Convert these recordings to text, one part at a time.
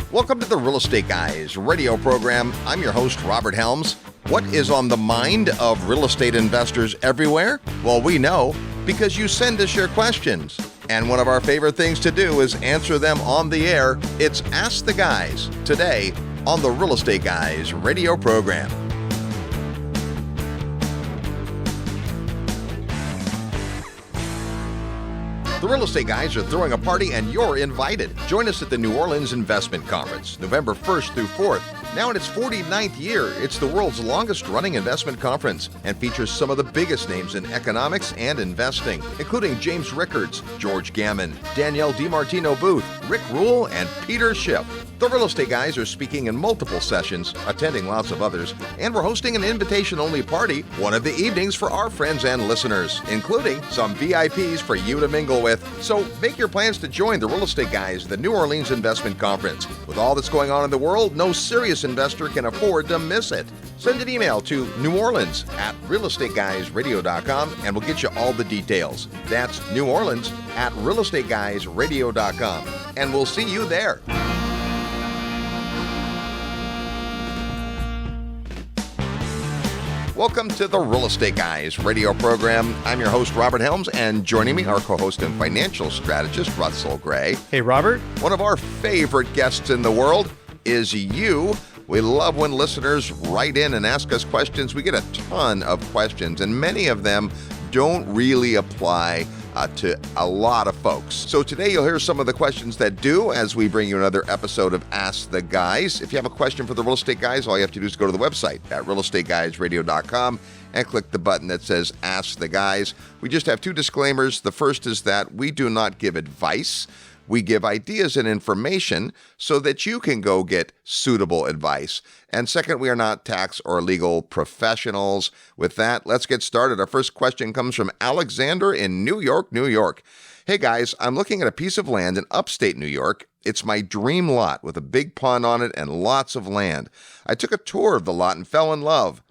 Welcome to the Real Estate Guys radio program. I'm your host, Robert Helms. What is on the mind of real estate investors everywhere? Well, we know because you send us your questions. And one of our favorite things to do is answer them on the air. It's Ask the Guys today on the Real Estate Guys radio program. The Real Estate Guys are throwing a party and you're invited. Join us at the New Orleans Investment Conference, November 1st through 4th. Now in its 49th year, it's the world's longest running investment conference and features some of the biggest names in economics and investing, including James Rickards, George Gammon, Danielle DiMartino Booth, Rick Rule, and Peter Schiff. The Real Estate Guys are speaking in multiple sessions, attending lots of others, and we're hosting an invitation-only party one of the evenings for our friends and listeners, including some VIPs for you to mingle with. So make your plans to join the Real Estate Guys at the New Orleans Investment Conference. With all that's going on in the world, no serious investor can afford to miss it. Send an email to neworleans@realestateguysradio.com and we'll get you all the details. That's neworleans@realestateguysradio.com. And we'll see you there. Welcome to the Real Estate Guys radio program. I'm your host, Robert Helms, and joining me, our co-host and financial strategist, Russell Gray. Hey, Robert. One of our favorite guests in the world is you. We love when listeners write in and ask us questions. We get a ton of questions, and many of them don't really apply to a lot of folks. So today you'll hear some of the questions that do as we bring you another episode of Ask the Guys. If you have a question for the Real Estate Guys, all you have to do is go to the website at realestateguysradio.com and click the button that says Ask the Guys. We just have two disclaimers. The first is that we do not give advice. We give ideas and information so that you can go get suitable advice. And second, we are not tax or legal professionals. With that, let's get started. Our first question comes from Alexander in New York, New York. Hey guys, I'm looking at a piece of land in upstate New York. It's my dream lot with a big pond on it and lots of land. I took a tour of the lot and fell in love.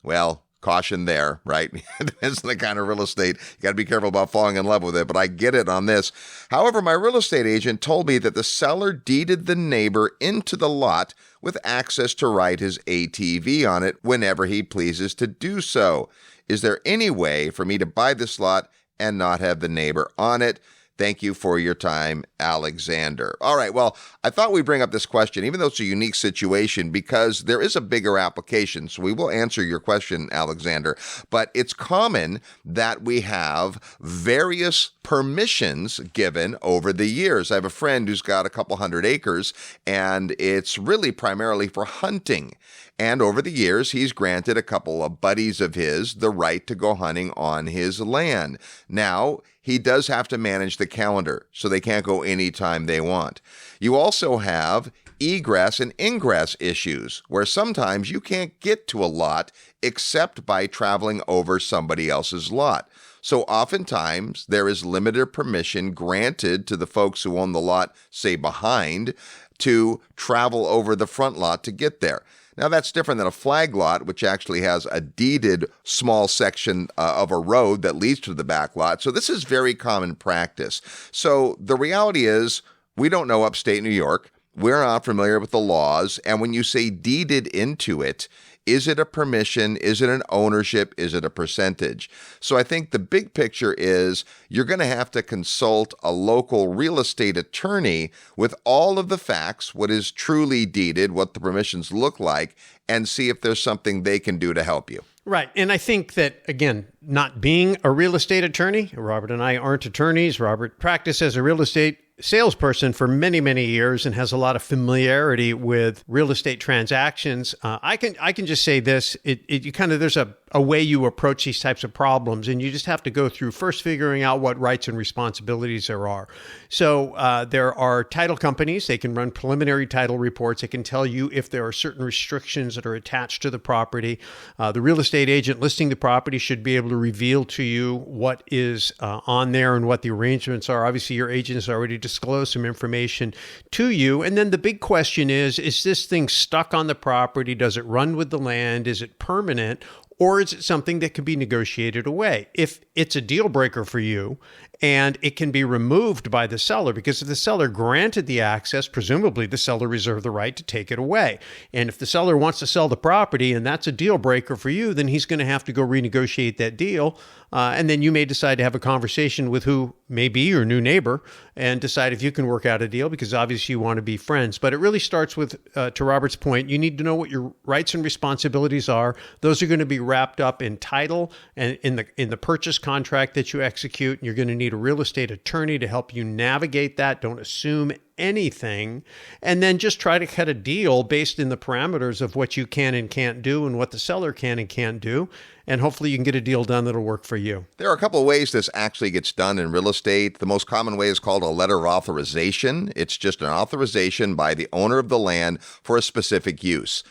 Well, caution there, right? It depends on the kind of real estate. You got to be careful about falling in love with it, but I get it on this. However, my real estate agent told me that the seller deeded the neighbor into the lot with access to ride his ATV on it whenever he pleases to do so. Is there any way for me to buy this lot and not have the neighbor on it? Thank you for your time, Alexander. All right, well, I thought we'd bring up this question, even though it's a unique situation, because there is a bigger application. So we will answer your question, Alexander. But it's common that we have various permissions given over the years. I have a friend who's got a couple hundred acres, and it's really primarily for hunting. And over the years, he's granted a couple of buddies of his the right to go hunting on his land. Now, he does have to manage the calendar, so they can't go anytime they want. You also have egress and ingress issues, where sometimes you can't get to a lot except by traveling over somebody else's lot. So oftentimes, there is limited permission granted to the folks who own the lot, say behind, to travel over the front lot to get there. Now, that's different than a flag lot, which actually has a deeded small section of a road that leads to the back lot. So this is very common practice. So the reality is we don't know upstate New York. We're not familiar with the laws. And when you say deeded into it, is it a permission? Is it an ownership? Is it a percentage? So I think the big picture is you're going to have to consult a local real estate attorney with all of the facts, what is truly deeded, what the permissions look like, and see if there's something they can do to help you. Right. And I think that, again, not being a real estate attorney, Robert and I aren't attorneys. Robert practiced as a real estate salesperson for many, many years and has a lot of familiarity with real estate transactions. I can just say this, there's a way you approach these types of problems, and you just have to go through first figuring out what rights and responsibilities there are. So there are title companies. They can run preliminary title reports. They can tell you if there are certain restrictions that are attached to the property. The real estate agent listing the property should be able to reveal to you what is on there and what the arrangements are. Obviously, your agent has already disclosed some information to you. And then the big question is this thing stuck on the property? Does it run with the land? Is it permanent? Or is it something that can be negotiated away? If it's a deal breaker for you and it can be removed by the seller, because if the seller granted the access, presumably the seller reserved the right to take it away. And if the seller wants to sell the property and that's a deal breaker for you, then he's going to have to go renegotiate that deal. And then you may decide to have a conversation with who may be your new neighbor and decide if you can work out a deal, because obviously you want to be friends. But it really starts with, to Robert's point, you need to know what your rights and responsibilities are. Those are going to be wrapped up in title and in the purchase contract that you execute. You're going to need a real estate attorney to help you navigate that. Don't assume anything, and then just try to cut a deal based in the parameters of what you can and can't do and what the seller can and can't do. And hopefully you can get a deal done that'll work for you. There are a couple of ways this actually gets done in real estate. The most common way is called a letter of authorization. It's just an authorization by the owner of the land for a specific use.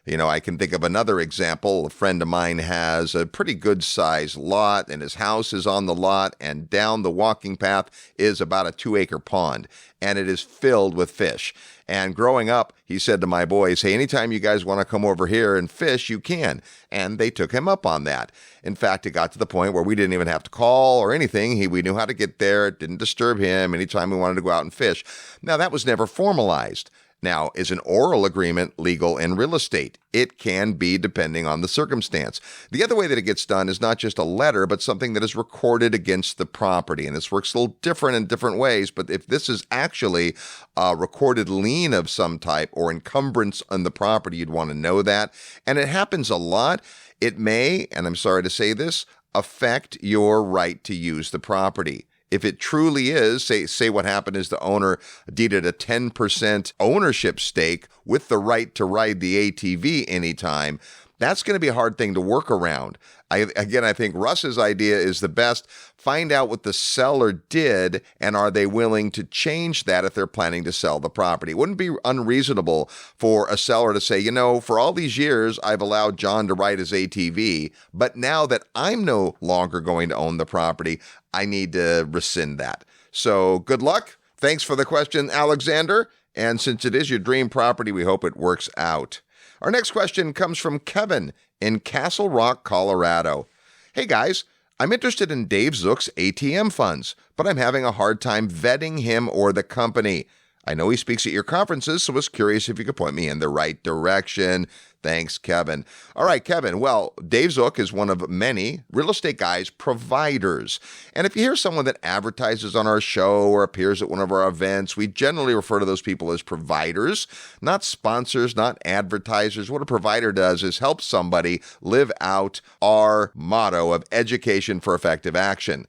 You know, I can think of another example. A friend of mine has a pretty good sized lot, and his house is on the lot, and down the walking path is about a 2-acre pond, and it is filled with fish. And growing up, he said to my boys, hey, anytime you guys want to come over here and fish, you can. And they took him up on that. In fact, it got to the point where we didn't even have to call or anything. We knew how to get there. It didn't disturb him anytime we wanted to go out and fish. Now, that was never formalized. Now, is an oral agreement legal in real estate? It can be, depending on the circumstance. The other way that it gets done is not just a letter, but something that is recorded against the property. And this works a little different in different ways, but if this is actually a recorded lien of some type or encumbrance on the property, you'd want to know that. And it happens a lot. It may, and I'm sorry to say this, affect your right to use the property. If it truly is, say what happened is the owner deeded a 10% ownership stake with the right to ride the ATV anytime, that's going to be a hard thing to work around. I think Russ's idea is the best. Find out what the seller did, and are they willing to change that if they're planning to sell the property. It wouldn't be unreasonable for a seller to say, you know, for all these years, I've allowed John to ride his ATV, but now that I'm no longer going to own the property, I need to rescind that. So good luck. Thanks for the question, Alexander. And since it is your dream property, we hope it works out. Our next question comes from Kevin in Castle Rock, Colorado. Hey guys, I'm interested in Dave Zook's ATM funds, but I'm having a hard time vetting him or the company. I know he speaks at your conferences, so I was curious if you could point me in the right direction. Thanks, Kevin. All right, Kevin. Well, Dave Zook is one of many Real Estate Guys providers. And if you hear someone that advertises on our show or appears at one of our events, we generally refer to those people as providers, not sponsors, not advertisers. What a provider does is help somebody live out our motto of education for effective action.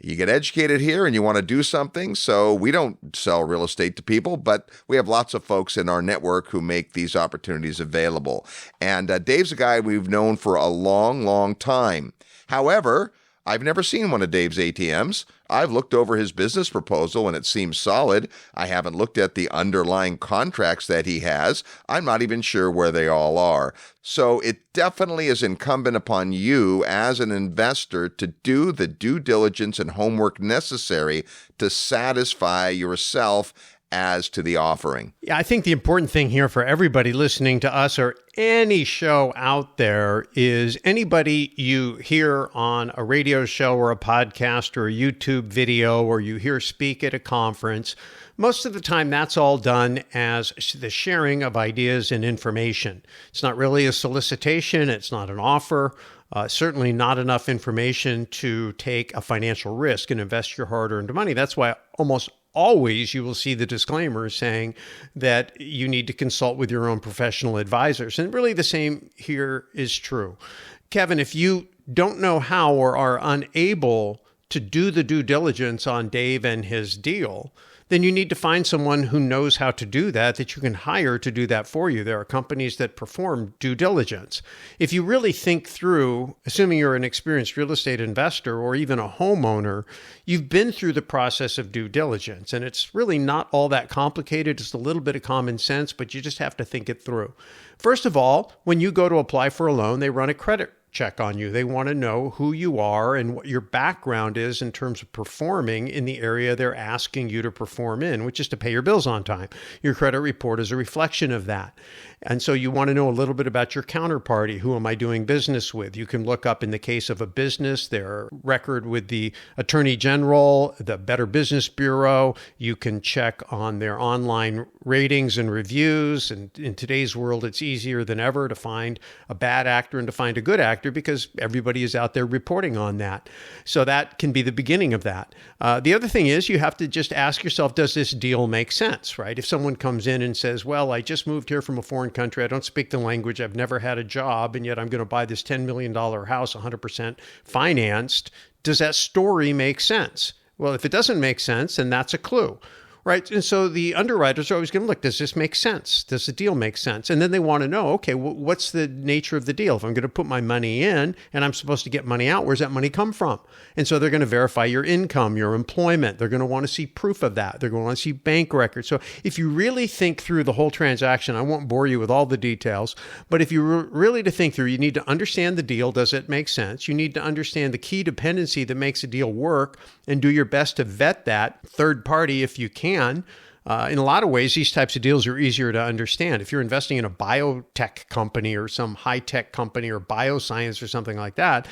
You get educated here and you want to do something, so we don't sell real estate to people, but we have lots of folks in our network who make these opportunities available. And Dave's a guy we've known for a long, long time. However, I've never seen one of Dave's ATMs. I've looked over his business proposal and it seems solid. I haven't looked at the underlying contracts that he has. I'm not even sure where they all are. So it definitely is incumbent upon you as an investor to do the due diligence and homework necessary to satisfy yourself as to the offering. Yeah, I think the important thing here for everybody listening to us or any show out there is anybody you hear on a radio show or a podcast or a YouTube video or you hear speak at a conference, most of the time that's all done as the sharing of ideas and information. It's not really a solicitation. It's not an offer. Certainly not enough information to take a financial risk and invest your hard-earned money. That's why almost always you will see the disclaimer saying that you need to consult with your own professional advisors. And really the same here is true. Kevin, if you don't know how or are unable to do the due diligence on Dave and his deal, then you need to find someone who knows how to do that you can hire to do that for you. There are companies that perform due diligence. If you really think through, assuming you're an experienced real estate investor or even a homeowner, you've been through the process of due diligence, and it's really not all that complicated. It's a little bit of common sense, but you just have to think it through. First of all, when you go to apply for a loan, they run a credit check on you. They want to know who you are and what your background is in terms of performing in the area they're asking you to perform in, which is to pay your bills on time. Your credit report is a reflection of that. And so you want to know a little bit about your counterparty. Who am I doing business with? You can look up, in the case of a business, their record with the Attorney General, the Better Business Bureau. You can check on their online ratings and reviews. And in today's world, it's easier than ever to find a bad actor and to find a good actor because everybody is out there reporting on that. So that can be the beginning of that. The other thing is you have to just ask yourself, does this deal make sense, right? If someone comes in and says, well, I just moved here from a foreign country, I don't speak the language, I've never had a job, and yet I'm going to buy this $10 million house 100% financed, does that story make sense? Well, if it doesn't make sense, then that's a clue. Right. And so the underwriters are always going to look, does this make sense? Does the deal make sense? And then they want to know, okay, what's the nature of the deal? If I'm going to put my money in and I'm supposed to get money out, where's that money come from? And so they're going to verify your income, your employment. They're going to want to see proof of that. They're going to want to see bank records. So if you really think through the whole transaction, I won't bore you with all the details, but if you really to think through, you need to understand the deal. Does it make sense? You need to understand the key dependency that makes a deal work and do your best to vet that third party if you can. In a lot of ways, these types of deals are easier to understand. If you're investing in a biotech company or some high-tech company or bioscience or something like that,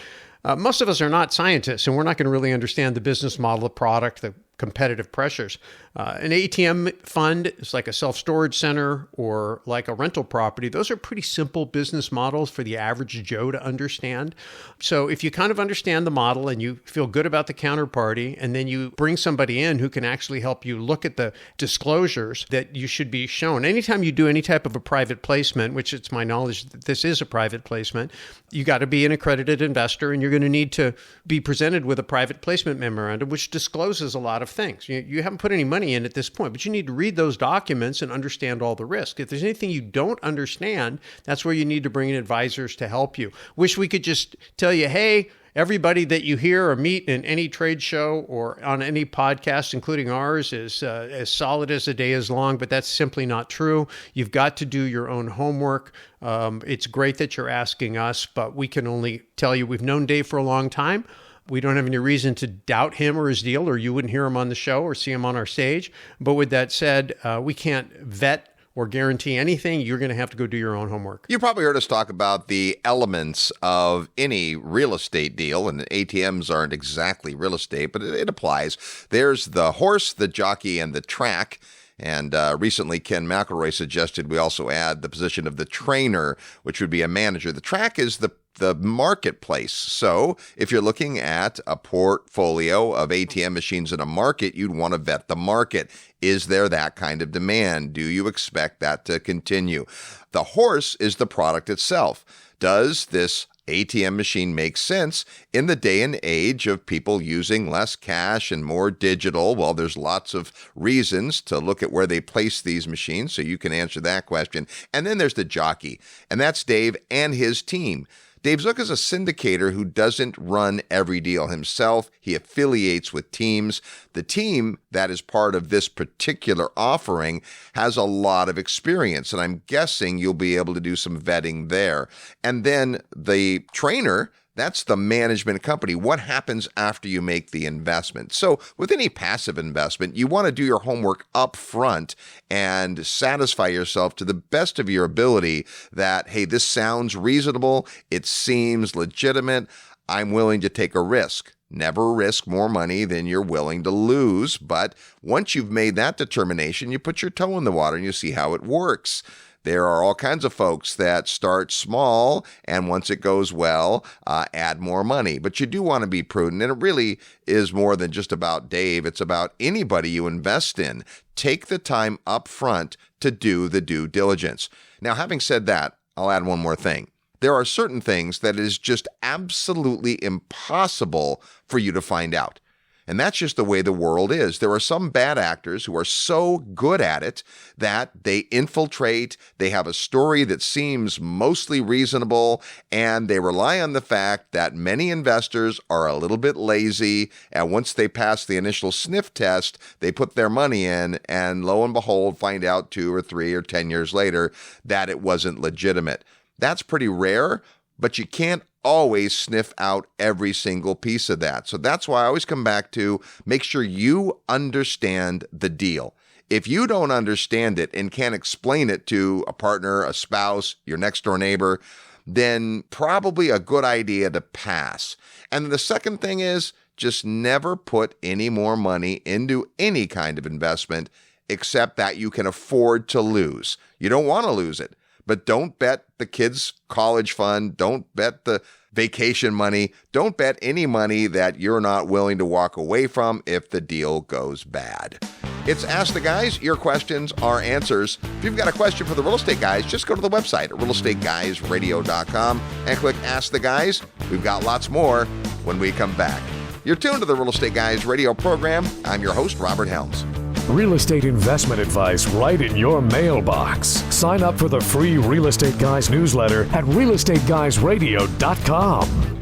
most of us are not scientists, and we're not going to really understand the business model, the product, the competitive pressures. An ATM fund is like a self-storage center or like a rental property. Those are pretty simple business models for the average Joe to understand. So if you kind of understand the model and you feel good about the counterparty, and then you bring somebody in who can actually help you look at the disclosures that you should be shown. Anytime you do any type of a private placement, which it's my knowledge that this is a private placement, you got to be an accredited investor, and you're going to need to be presented with a private placement memorandum, which discloses a lot of things. You haven't put any money in at this point, but you need to read those documents and understand all the risk. If there's anything you don't understand, that's where you need to bring in advisors to help you. Wish we could just tell you, hey, everybody that you hear or meet in any trade show or on any podcast, including ours, is as solid as the day is long, but that's simply not true. You've got to do your own homework. It's great that you're asking us, but we can only tell you we've known Dave for a long time. We don't have any reason to doubt him or his deal, or you wouldn't hear him on the show or see him on our stage. But with that said, we can't vet or guarantee anything. You're going to have to go do your own homework. You probably heard us talk about the elements of any real estate deal, and ATMs aren't exactly real estate, but it applies. There's the horse, the jockey, and the track. And recently, Ken McElroy suggested we also add the position of the trainer, which would be a manager. The track is the marketplace. So if you're looking at a portfolio of ATM machines in a market, you'd want to vet the market. Is there that kind of demand? Do you expect that to continue? The horse is the product itself. Does this ATM machine make sense in the day and age of people using less cash and more digital? Well, there's lots of reasons to look at where they place these machines, so you can answer that question. And then there's the jockey, and that's Dave and his team. Dave Zook is a syndicator who doesn't run every deal himself. He affiliates with teams. The team that is part of this particular offering has a lot of experience, and I'm guessing you'll be able to do some vetting there. And then the trainer, that's the management company. What happens after you make the investment? So with any passive investment, you want to do your homework up front and satisfy yourself to the best of your ability that, hey, this sounds reasonable. It seems legitimate. I'm willing to take a risk. Never risk more money than you're willing to lose. But once you've made that determination, you put your toe in the water and you see how it works. There are all kinds of folks that start small, and once it goes well, add more money. But you do want to be prudent, and it really is more than just about Dave. It's about anybody you invest in. Take the time up front to do the due diligence. Now, having said that, I'll add one more thing. There are certain things that it is just absolutely impossible for you to find out. And that's just the way the world is. There are some bad actors who are so good at it that they infiltrate, they have a story that seems mostly reasonable, and they rely on the fact that many investors are a little bit lazy, and once they pass the initial sniff test, they put their money in, and lo and behold, find out 2 or 3 or 10 years later that it wasn't legitimate. That's pretty rare, but you can't always sniff out every single piece of that. So that's why I always come back to make sure you understand the deal. If you don't understand it and can't explain it to a partner, a spouse, your next door neighbor, then probably a good idea to pass. And the second thing is just never put any more money into any kind of investment except that you can afford to lose. You don't want to lose it. But don't bet the kids' college fund. Don't bet the vacation money. Don't bet any money that you're not willing to walk away from if the deal goes bad. It's Ask the Guys. Your questions, our answers. If you've got a question for the Real Estate Guys, just go to the website at realestateguysradio.com and click Ask the Guys. We've got lots more when we come back. You're tuned to the Real Estate Guys radio program. I'm your host, Robert Helms. Real estate investment advice right in your mailbox. Sign up for the free Real Estate Guys newsletter at realestateguysradio.com.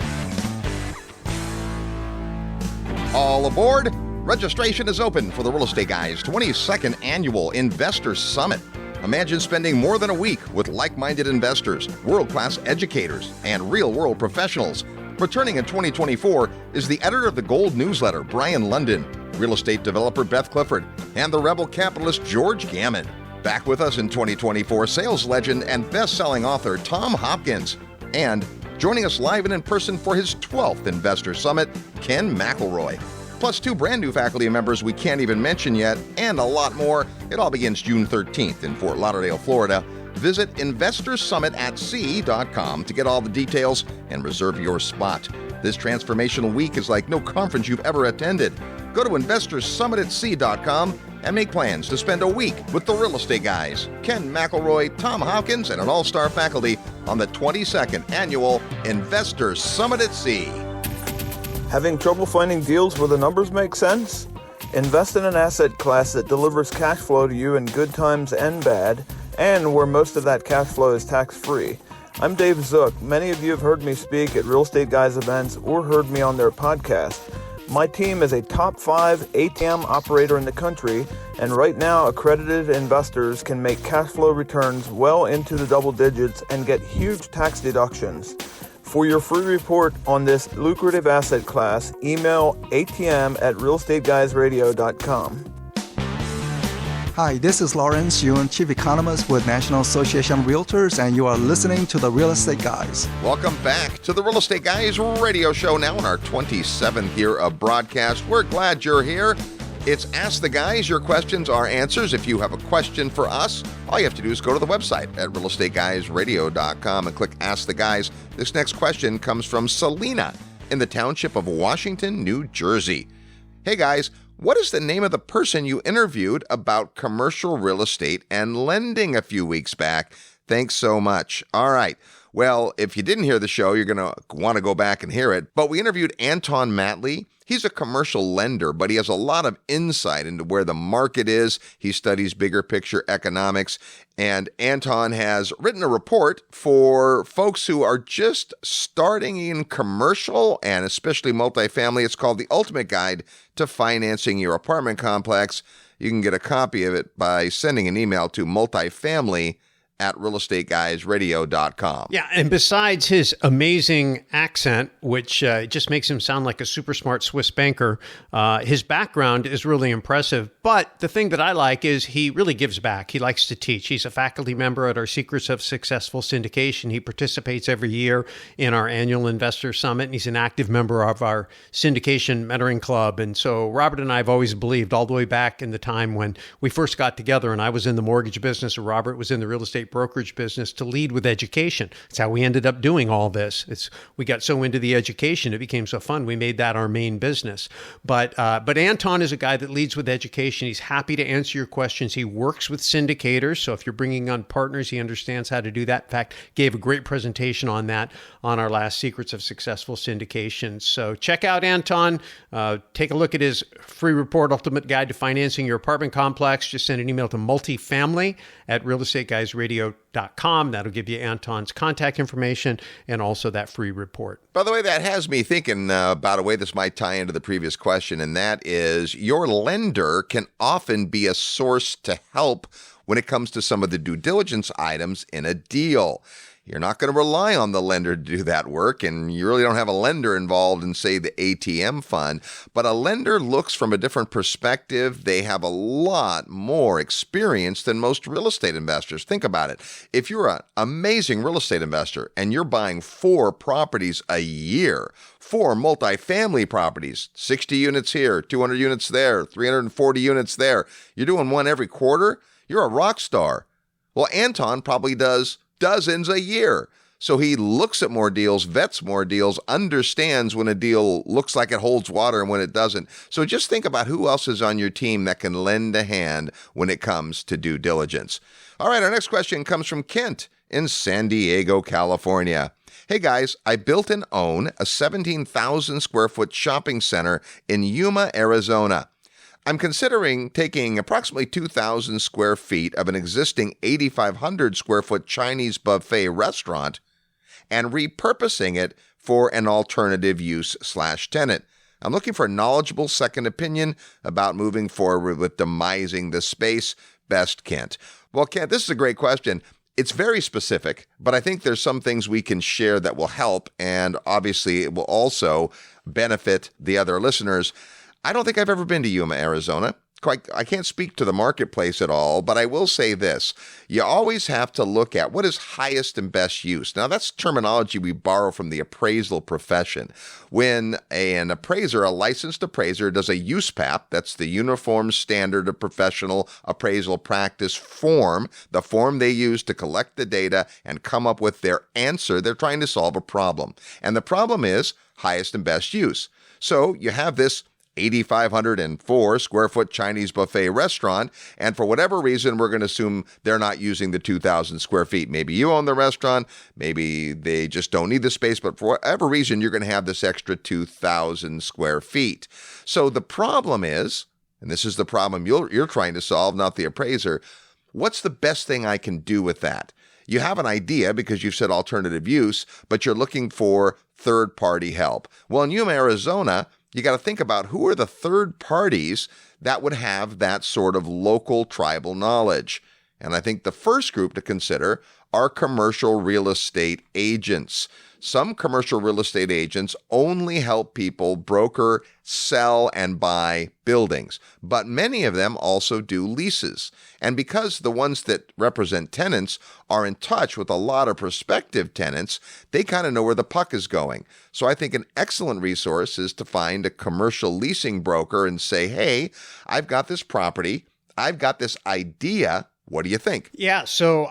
All aboard. Registration is open for the Real Estate Guys 22nd Annual Investor Summit. Imagine spending more than a week with like-minded investors, world-class educators, and real-world professionals. Returning in 2024 is the editor of the Gold newsletter, Brian London, real estate developer Beth Clifford, and the rebel capitalist George Gammon. Back with us in 2024, sales legend and best-selling author Tom Hopkins. And joining us live and in person for his 12th Investor Summit, Ken McElroy. Plus 2 brand new faculty members we can't even mention yet, and a lot more. It all begins June 13th in Fort Lauderdale, Florida. Visit investorsummitatc.com to get all the details and reserve your spot. This transformational week is like no conference you've ever attended. Go to investorsummitatc.com and make plans to spend a week with the Real Estate Guys, Ken McElroy, Tom Hopkins, and an all-star faculty on the 22nd Annual Investors Summit at Sea. Having trouble finding deals where the numbers make sense? Invest in an asset class that delivers cash flow to you in good times and bad, and where most of that cash flow is tax-free. I'm Dave Zook. Many of you have heard me speak at Real Estate Guys events or heard me on their podcast. My team is a top 5 ATM operator in the country, and right now accredited investors can make cash flow returns well into the double digits and get huge tax deductions. For your free report on this lucrative asset class, email atm@realestateguysradio.com. Hi, this is Lawrence Yun, Chief Economist with National Association of Realtors, and you are listening to the Real Estate Guys. Welcome back to the Real Estate Guys radio show, now in our 27th year of broadcast. We're glad you're here. It's Ask the Guys. Your questions, our answers. If you have a question for us, all you have to do is go to the website at realestateguysradio.com and click Ask the Guys. This next question comes from Selena in the township of Washington, New Jersey. Hey guys, what is the name of the person you interviewed about commercial real estate and lending a few weeks back? Thanks so much. All right. Well, if you didn't hear the show, you're going to want to go back and hear it. But we interviewed Anton Matley. He's a commercial lender, but he has a lot of insight into where the market is. He studies bigger picture economics. And Anton has written a report for folks who are just starting in commercial and especially multifamily. It's called The Ultimate Guide to Financing Your Apartment Complex. You can get a copy of it by sending an email to multifamily@realestateguysradio.com. Yeah, and besides his amazing accent, which just makes him sound like a super smart Swiss banker, his background is really impressive. But the thing that I like is he really gives back. He likes to teach. He's a faculty member at our Secrets of Successful Syndication. He participates every year in our annual Investor Summit, and he's an active member of our Syndication Mentoring Club. And so Robert and I have always believed, all the way back in the time when we first got together, and I was in the mortgage business, and Robert was in the real estate brokerage business, to lead with education. That's how we ended up doing all this. We got so into the education, it became so fun. We made that our main business. But Anton is a guy that leads with education. He's happy to answer your questions. He works with syndicators. So if you're bringing on partners, he understands how to do that. In fact, gave a great presentation on that on our last Secrets of Successful Syndication. So check out Anton. Take a look at his free report, Ultimate Guide to Financing Your Apartment Complex. Just send an email to multifamily@realestateguysradio.com. That'll give you Anton's contact information and also that free report. By the way, that has me thinking about a way this might tie into the previous question, and that is your lender can often be a source to help when it comes to some of the due diligence items in a deal. You're not going to rely on the lender to do that work, and you really don't have a lender involved in, say, the ATM fund. But a lender looks from a different perspective. They have a lot more experience than most real estate investors. Think about it. If you're an amazing real estate investor and you're buying 4 properties a year, 4 multifamily properties, 60 units here, 200 units there, 340 units there, you're doing one every quarter, you're a rock star. Well, Anton probably does dozens a year. So he looks at more deals, vets more deals, understands when a deal looks like it holds water and when it doesn't. So just think about who else is on your team that can lend a hand when it comes to due diligence. All right, our next question comes from Kent in San Diego, California. Hey guys, I built and own a 17,000 square foot shopping center in Yuma, Arizona. I'm considering taking approximately 2,000 square feet of an existing 8,500 square foot Chinese buffet restaurant and repurposing it for an alternative use/tenant. I'm looking for a knowledgeable second opinion about moving forward with demising the space. Best, Kent. Well, Kent, this is a great question. It's very specific, but I think there's some things we can share that will help, and obviously it will also benefit the other listeners. I don't think I've ever been to Yuma, Arizona. I can't speak to the marketplace at all, but I will say this. You always have to look at what is highest and best use. Now, that's terminology we borrow from the appraisal profession. When an appraiser, a licensed appraiser, does a USPAP, that's the Uniform Standard of Professional Appraisal Practice form, the form they use to collect the data and come up with their answer, they're trying to solve a problem. And the problem is highest and best use. So you have this 8,504 square foot Chinese buffet restaurant, and for whatever reason, we're going to assume they're not using the 2,000 square feet. Maybe you own the restaurant, maybe they just don't need the space, but for whatever reason, you're going to have this extra 2,000 square feet. So the problem is, and this is the problem you're trying to solve, not the appraiser, what's the best thing I can do with that? You have an idea because you've said alternative use, but you're looking for third-party help. Well, in Yuma, Arizona, you got to think about who are the third parties that would have that sort of local tribal knowledge. And I think the first group to consider are commercial real estate agents. Some commercial real estate agents only help people broker, sell, and buy buildings, but many of them also do leases. And because the ones that represent tenants are in touch with a lot of prospective tenants, they kind of know where the puck is going. So I think an excellent resource is to find a commercial leasing broker and say, hey, I've got this property, I've got this idea. What do you think? Yeah. So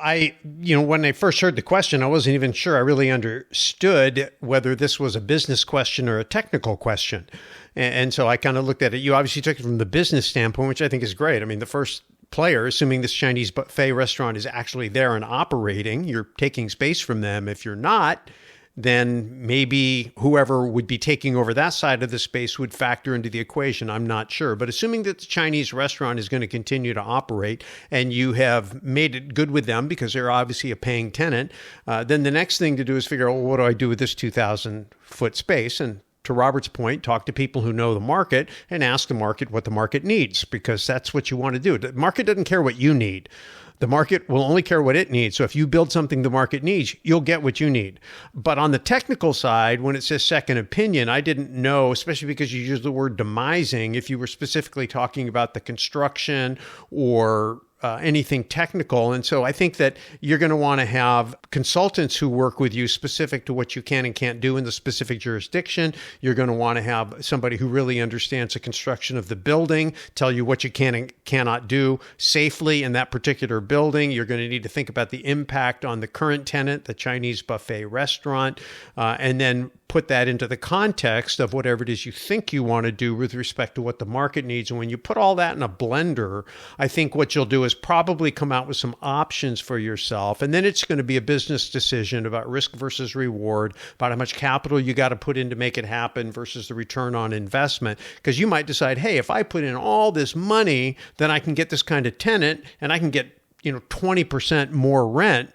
when I first heard the question, I wasn't even sure I really understood whether this was a business question or a technical question. And so I kind of looked at it. You obviously took it from the business standpoint, which I think is great. I mean, the first player, assuming this Chinese buffet restaurant is actually there and operating, you're taking space from them. If you're not, then maybe whoever would be taking over that side of the space would factor into the equation. I'm not sure. But assuming that the Chinese restaurant is going to continue to operate and you have made it good with them because they're obviously a paying tenant, then the next thing to do is figure out, well, what do I do with this 2,000 foot space? And to Robert's point, talk to people who know the market and ask the market what the market needs, because that's what you want to do. The market doesn't care what you need. The market will only care what it needs. So if you build something the market needs, you'll get what you need. But on the technical side, when it says second opinion, I didn't know, especially because you used the word demising, if you were specifically talking about the construction or anything technical. And so I think that you're going to want to have consultants who work with you specific to what you can and can't do in the specific jurisdiction. You're going to want to have somebody who really understands the construction of the building, tell you what you can and cannot do safely in that particular building. You're going to need to think about the impact on the current tenant, the Chinese buffet restaurant, and then put that into the context of whatever it is you think you want to do with respect to what the market needs. And when you put all that in a blender, I think what you'll do is probably come out with some options for yourself. And then it's going to be a business decision about risk versus reward, about how much capital you got to put in to make it happen versus the return on investment. Because you might decide, hey, if I put in all this money, then I can get this kind of tenant and I can get 20% more rent,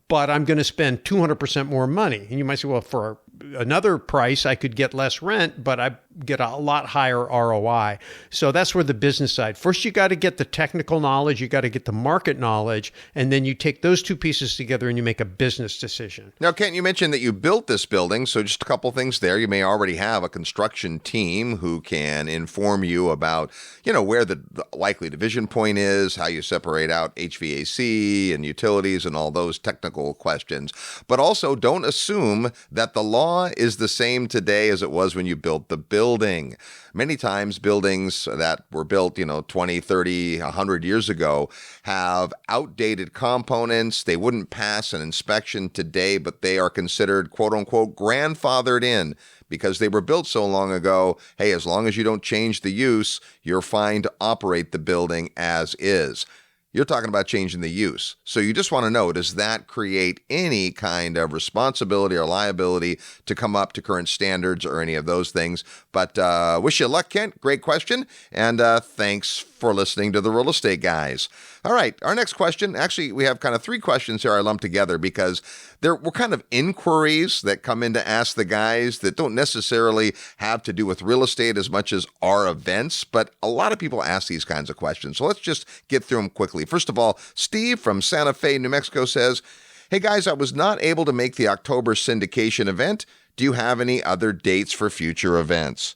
but I'm going to spend 200% more money. And you might say, well, for another price, I could get less rent, but get a lot higher ROI. So that's where the business side. First, you got to get the technical knowledge, you got to get the market knowledge, and then you take those two pieces together and you make a business decision. Now, Kent, you mentioned that you built this building, so just a couple things there. You may already have a construction team who can inform you about, where the likely division point is, how you separate out HVAC and utilities and all those technical questions. But also, don't assume that the law is the same today as it was when you built the building. Many times buildings that were built, 20, 30, 100 years ago have outdated components. They wouldn't pass an inspection today, but they are considered, quote unquote, grandfathered in because they were built so long ago. Hey, as long as you don't change the use, you're fine to operate the building as is. You're talking about changing the use. So you just want to know, does that create any kind of responsibility or liability to come up to current standards or any of those things? But wish you luck, Kent. Great question. And thanks for listening to the Real Estate Guys. All right, our next question. Actually, we have kind of three questions here I lumped together because there were kind of inquiries that come in to ask the guys that don't necessarily have to do with real estate as much as our events, but a lot of people ask these kinds of questions. So let's just get through them quickly. First of all, Steve from Santa Fe, New Mexico says, "Hey guys, I was not able to make the October syndication event. Do you have any other dates for future events?"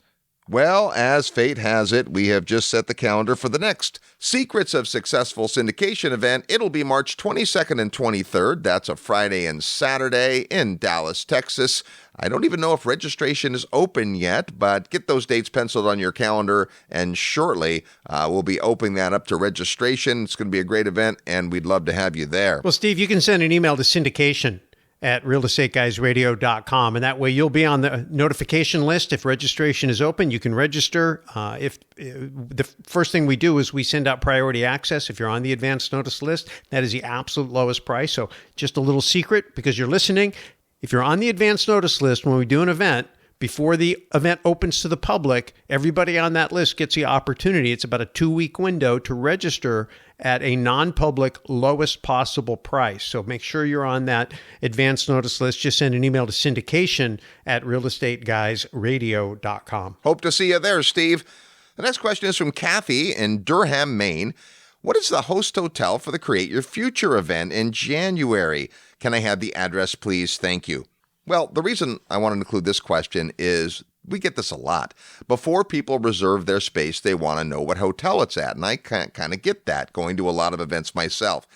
Well, as fate has it, we have just set the calendar for the next Secrets of Successful Syndication event. It'll be March 22nd and 23rd. That's a Friday and Saturday in Dallas, Texas. I don't even know if registration is open yet, but get those dates penciled on your calendar, and shortly we'll be opening that up to registration. It's going to be a great event, and we'd love to have you there. Well, Steve, you can send an email to syndication@realestateguysradio.com, and that way you'll be on the notification list. If registration is open, you can register. If the first thing we do is we send out priority access. If you're on the advance notice list, that is the absolute lowest price. So just a little secret because you're listening. If you're on the advance notice list when we do an event, before the event opens to the public, everybody on that list gets the opportunity. It's about a 2-week window to register at a non-public lowest possible price. So make sure you're on that advance notice list. Just send an email to syndication@realestateguysradio.com. Hope to see you there, Steve. The next question is from Kathy in Durham, Maine. What is the host hotel for the Create Your Future event in January? Can I have the address, please? Thank you. Well, the reason I want to include this question is we get this a lot. Before people reserve their space, they want to know what hotel it's at, and I kind of get that, going to a lot of events myself.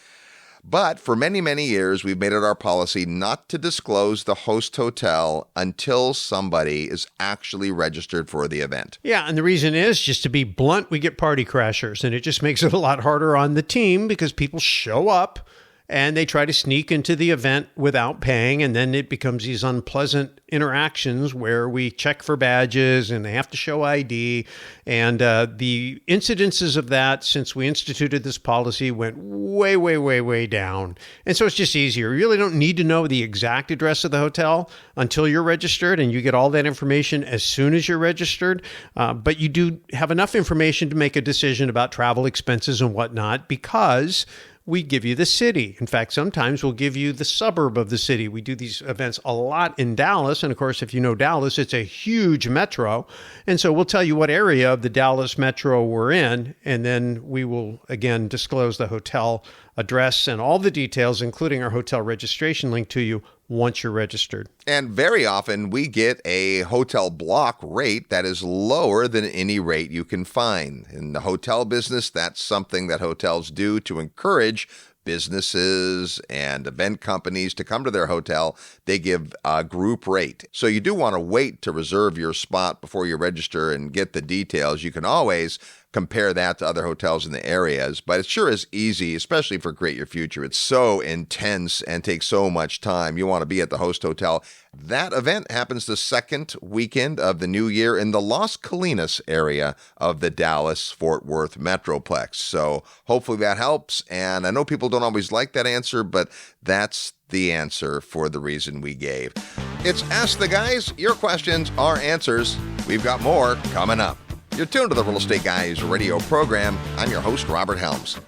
But for many, many years, we've made it our policy not to disclose the host hotel until somebody is actually registered for the event. Yeah, and the reason is, just to be blunt, we get party crashers, and it just makes it a lot harder on the team because people show up and they try to sneak into the event without paying, and then it becomes these unpleasant interactions where we check for badges and they have to show ID. And the incidences of that since we instituted this policy went way, way, way, way down. And so it's just easier. You really don't need to know the exact address of the hotel until you're registered, and you get all that information as soon as you're registered. But you do have enough information to make a decision about travel expenses and whatnot because we give you the city. In fact, sometimes we'll give you the suburb of the city. We do these events a lot in Dallas. And of course, if you know Dallas, it's a huge metro. And so we'll tell you what area of the Dallas metro we're in. And then we will, again, disclose the hotel address and all the details, including our hotel registration link to you once you're registered. And very often we get a hotel block rate that is lower than any rate you can find. In the hotel business, that's something that hotels do to encourage businesses and event companies to come to their hotel. They give a group rate. So you do want to wait to reserve your spot before you register and get the details. You can always compare that to other hotels in the areas, but it sure is easy, especially for Create Your Future. It's so intense and takes so much time. You want to be at the host hotel. That event happens the second weekend of the new year in the Las Colinas area of the Dallas-Fort Worth Metroplex. So hopefully that helps. And I know people don't always like that answer, but that's the answer for the reason we gave. It's Ask the Guys. Your questions, our answers. We've got more coming up. You're tuned to the Real Estate Guys radio program. I'm your host, Robert Helms.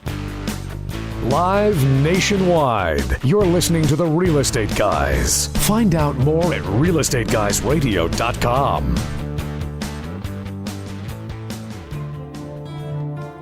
Live nationwide, you're listening to the Real Estate Guys. Find out more at realestateguysradio.com.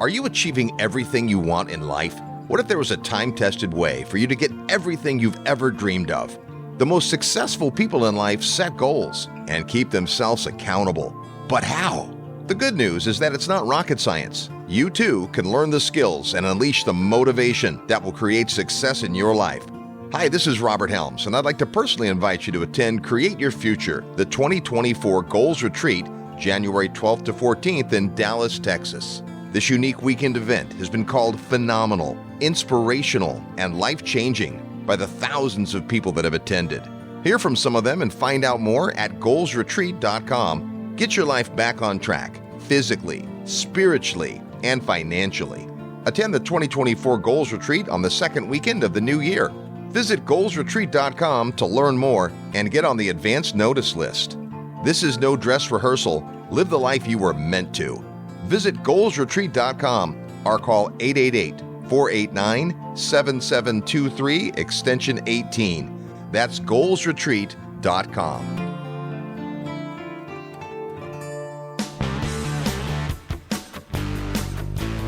Are you achieving everything you want in life? What if there was a time-tested way for you to get everything you've ever dreamed of? The most successful people in life set goals and keep themselves accountable. But how? The good news is that it's not rocket science. You too can learn the skills and unleash the motivation that will create success in your life. Hi, this is Robert Helms, and I'd like to personally invite you to attend Create Your Future, the 2024 Goals Retreat, January 12th to 14th in Dallas, Texas. This unique weekend event has been called phenomenal, inspirational, and life-changing by the thousands of people that have attended. Hear from some of them and find out more at goalsretreat.com. Get your life back on track, physically, spiritually, and financially. Attend the 2024 Goals Retreat on the second weekend of the new year. Visit goalsretreat.com to learn more and get on the advance notice list. This is no dress rehearsal. Live the life you were meant to. Visit goalsretreat.com or call 888-489-7723 extension 18. That's goalsretreat.com.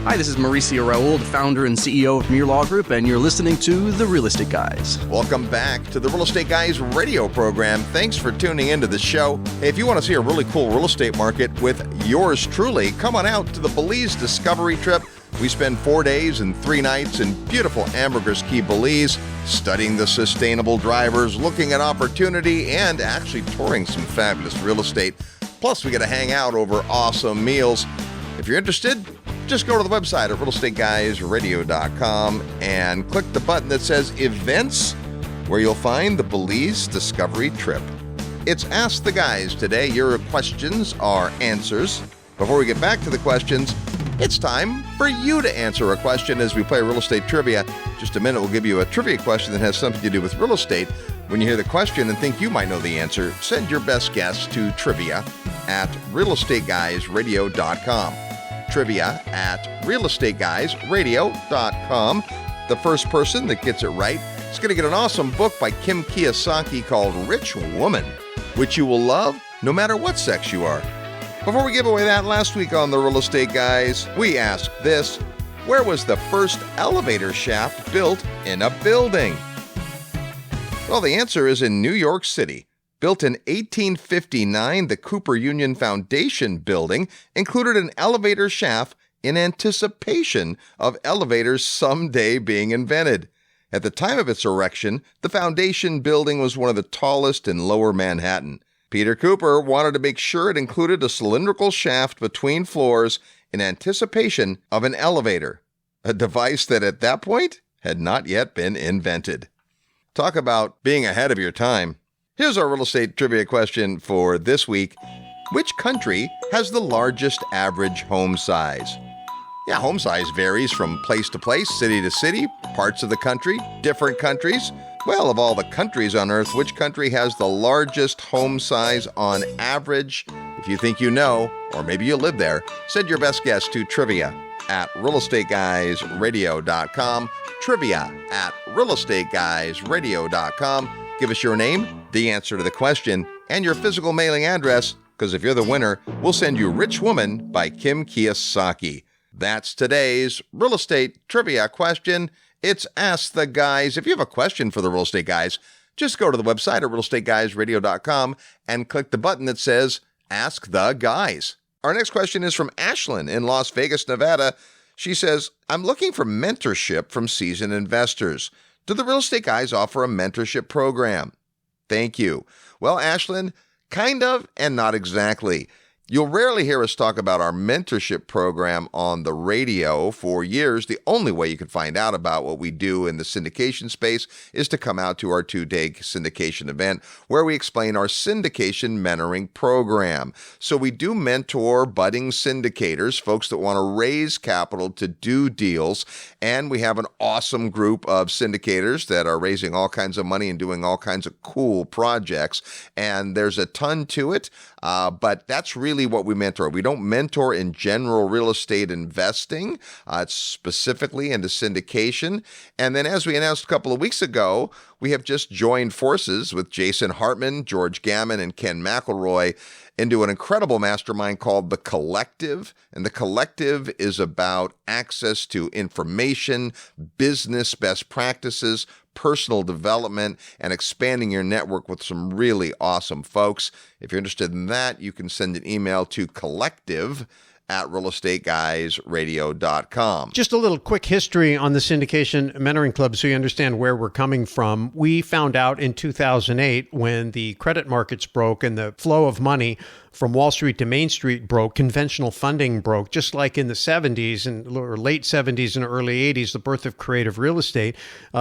Hi, this is Mauricio Raul, the founder and CEO of Muir Law Group, and you're listening to The Real Estate Guys. Welcome back to the Real Estate Guys radio program. Thanks for tuning into the show. Hey, if you want to see a really cool real estate market with yours truly, come on out to the Belize Discovery Trip. We spend 4 days and 3 nights in beautiful Ambergris Caye, Belize, studying the sustainable drivers, looking at opportunity, and actually touring some fabulous real estate. Plus, we get to hang out over awesome meals. If you're interested, just go to the website at realestateguysradio.com and click the button that says Events, where you'll find the Belize Discovery Trip. It's Ask the Guys today. Your questions are answers. Before we get back to the questions, it's time for you to answer a question as we play real estate trivia. Just a minute, we'll give you a trivia question that has something to do with real estate. When you hear the question and think you might know the answer, send your best guess to trivia@realestateguysradio.com. trivia@realestateguysradio.com. The first person that gets it right is going to get an awesome book by Kim Kiyosaki called Rich Woman, which you will love no matter what sex you are. Before we give away that, last week on the Real Estate Guys, we asked this: where was the first elevator shaft built in a building? Well, the answer is in New York City. Built in 1859, the Cooper Union Foundation building included an elevator shaft in anticipation of elevators someday being invented. At the time of its erection, the foundation building was one of the tallest in Lower Manhattan. Peter Cooper wanted to make sure it included a cylindrical shaft between floors in anticipation of an elevator, a device that at that point had not yet been invented. Talk about being ahead of your time. Here's our real estate trivia question for this week. Which country has the largest average home size? Yeah, home size varies from place to place, city to city, parts of the country, different countries. Well, of all the countries on Earth, which country has the largest home size on average? If you think you know, or maybe you live there, send your best guess to trivia@realestateguysradio.com. Trivia@realestateguysradio.com. Give us your name, the answer to the question, and your physical mailing address, because if you're the winner, we'll send you Rich Woman by Kim Kiyosaki. That's today's real estate trivia question. It's Ask the Guys. If you have a question for the Real Estate Guys, just go to the website at realestateguysradio.com and click the button that says Ask the Guys. Our next question is from Ashlyn in Las Vegas, Nevada. She says, I'm looking for mentorship from seasoned investors. Do the Real Estate Guys offer a mentorship program? Thank you. Well, Ashlyn, kind of and not exactly. You'll rarely hear us talk about our mentorship program on the radio. For years, the only way you can find out about what we do in the syndication space is to come out to our 2-day syndication event where we explain our syndication mentoring program. So we do mentor budding syndicators, folks that want to raise capital to do deals, and we have an awesome group of syndicators that are raising all kinds of money and doing all kinds of cool projects, and there's a ton to it, but that's really what we mentor. We don't mentor in general real estate investing. It's specifically into syndication. And then as we announced a couple of weeks ago, we have just joined forces with Jason Hartman, George Gammon, and Ken McElroy into an incredible mastermind called The Collective. And The Collective is about access to information, business best practices, personal development, and expanding your network with some really awesome folks. If you're interested in that, you can send an email to collective@realestateguysradio.com. Just a little quick history on the Syndication Mentoring Club so you understand where we're coming from. We found out in 2008 when the credit markets broke and the flow of money from Wall Street to Main Street broke, conventional funding broke, just like in the 70s or late 70s and early 80s, the birth of creative real estate.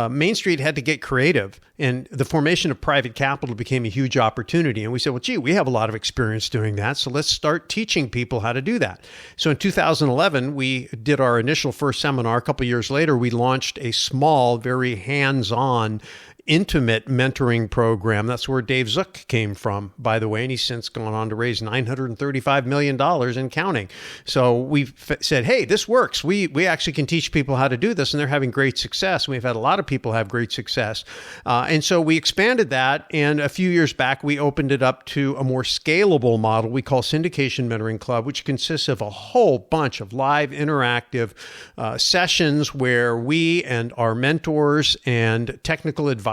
Main Street had to get creative, and the formation of private capital became a huge opportunity. And we said, well, gee, we have a lot of experience doing that, so let's start teaching people how to do that. So in 2011, we did our initial first seminar. A couple of years later, we launched a small, very hands-on, intimate mentoring program. That's where Dave Zook came from, by the way, and he's since gone on to raise $935 million and counting. So we've said, hey, this works. We actually can teach people how to do this, and they're having great success. We've had a lot of people have great success. And so we expanded that, and a few years back, we opened it up to a more scalable model we call Syndication Mentoring Club, which consists of a whole bunch of live interactive sessions where we and our mentors and technical advisors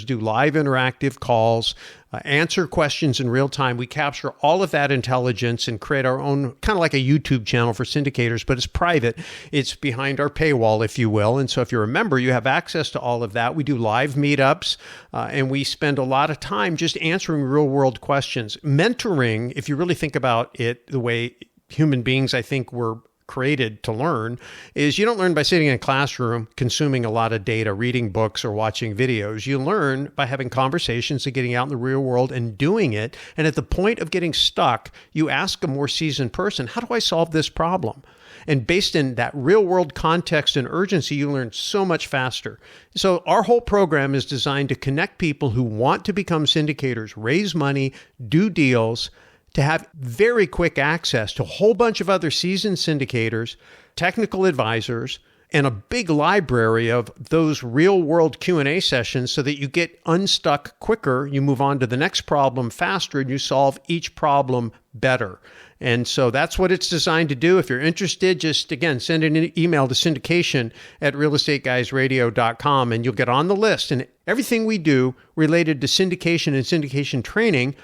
do live interactive calls, answer questions in real time. We capture all of that intelligence and create our own, kind of like a YouTube channel for syndicators, but it's private. It's behind our paywall, if you will. And so if you're a member, you have access to all of that. We do live meetups, and we spend a lot of time just answering real world questions. Mentoring, if you really think about it, the way human beings, I think, were created to learn, is you don't learn by sitting in a classroom, consuming a lot of data, reading books or watching videos. You learn by having conversations and getting out in the real world and doing it. And at the point of getting stuck, you ask a more seasoned person, how do I solve this problem? And based in that real world context and urgency, you learn so much faster. So our whole program is designed to connect people who want to become syndicators, raise money, do deals, to have very quick access to a whole bunch of other seasoned syndicators, technical advisors, and a big library of those real-world Q&A sessions so that you get unstuck quicker, you move on to the next problem faster, and you solve each problem better. And so that's what it's designed to do. If you're interested, just, again, send an email to syndication@realestateguysradio.com, and you'll get on the list. And everything we do related to syndication and syndication training,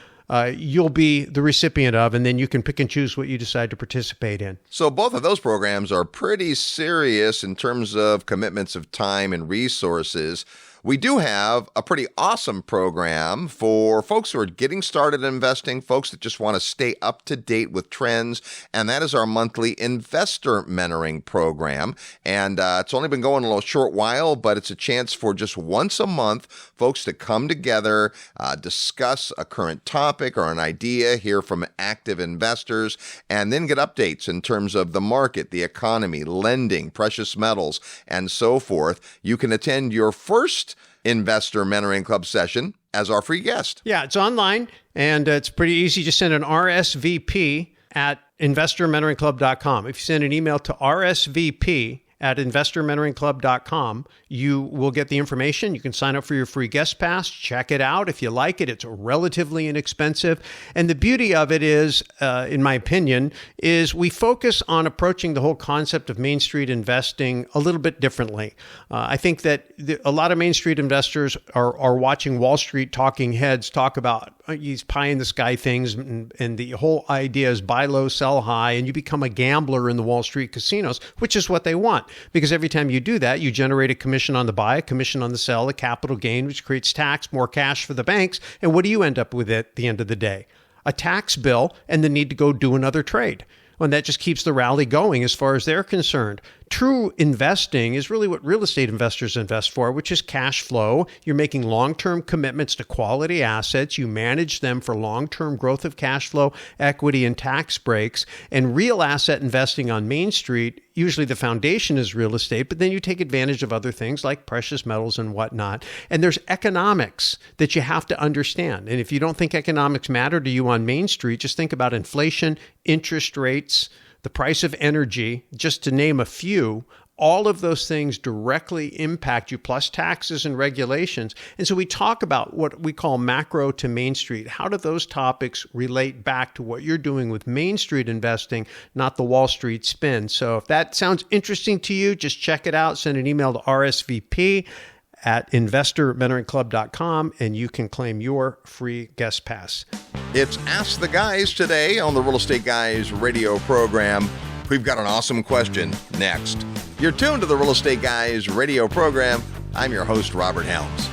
you'll be the recipient of, and then you can pick and choose what you decide to participate in. So both of those programs are pretty serious in terms of commitments of time and resources. We do have a pretty awesome program for folks who are getting started investing, folks that just want to stay up to date with trends, and that is our monthly investor mentoring program. And it's only been going a little short while, but it's a chance for just once a month folks to come together, discuss a current topic or an idea, hear from active investors, and then get updates in terms of the market, the economy, lending, precious metals, and so forth. You can attend your first Investor Mentoring Club session as our free guest. Yeah, it's online, and it's pretty easy. Just send an RSVP at investormentoringclub.com. If you send an email to RSVP@investormentoringclub.com, you will get the information. You can sign up for your free guest pass, check it out. If you like it, it's relatively inexpensive. And the beauty of it is, in my opinion, is we focus on approaching the whole concept of Main Street investing a little bit differently. I think that a lot of Main Street investors are watching Wall Street talking heads talk about these pie-in-the-sky things, and the whole idea is buy low, sell high, and you become a gambler in the Wall Street casinos, which is what they want. Because every time you do that, you generate a commission on the buy, a commission on the sell, a capital gain, which creates tax, more cash for the banks. And what do you end up with at the end of the day? A tax bill and the need to go do another trade. And that just keeps the rally going as far as they're concerned. True investing is really what real estate investors invest for, which is cash flow. You're making long-term commitments to quality assets. You manage them for long-term growth of cash flow, equity, and tax breaks. And real asset investing on Main Street, usually the foundation is real estate, but then you take advantage of other things like precious metals and whatnot. And there's economics that you have to understand. And if you don't think economics matter to you on Main Street, just think about inflation, interest rates, the price of energy, just to name a few. all of those things directly impact you, plus taxes and regulations. And so we talk about what we call macro to Main Street. How do those topics relate back to what you're doing with Main Street investing, not the Wall Street spin? So if that sounds interesting to you, just check it out. Send an email to RSVP@investormentoringclub.com, and you can claim your free guest pass. It's Ask the Guys today on the Real Estate Guys radio program. We've got an awesome question next. You're tuned to the Real Estate Guys radio program. I'm your host, Robert Helms.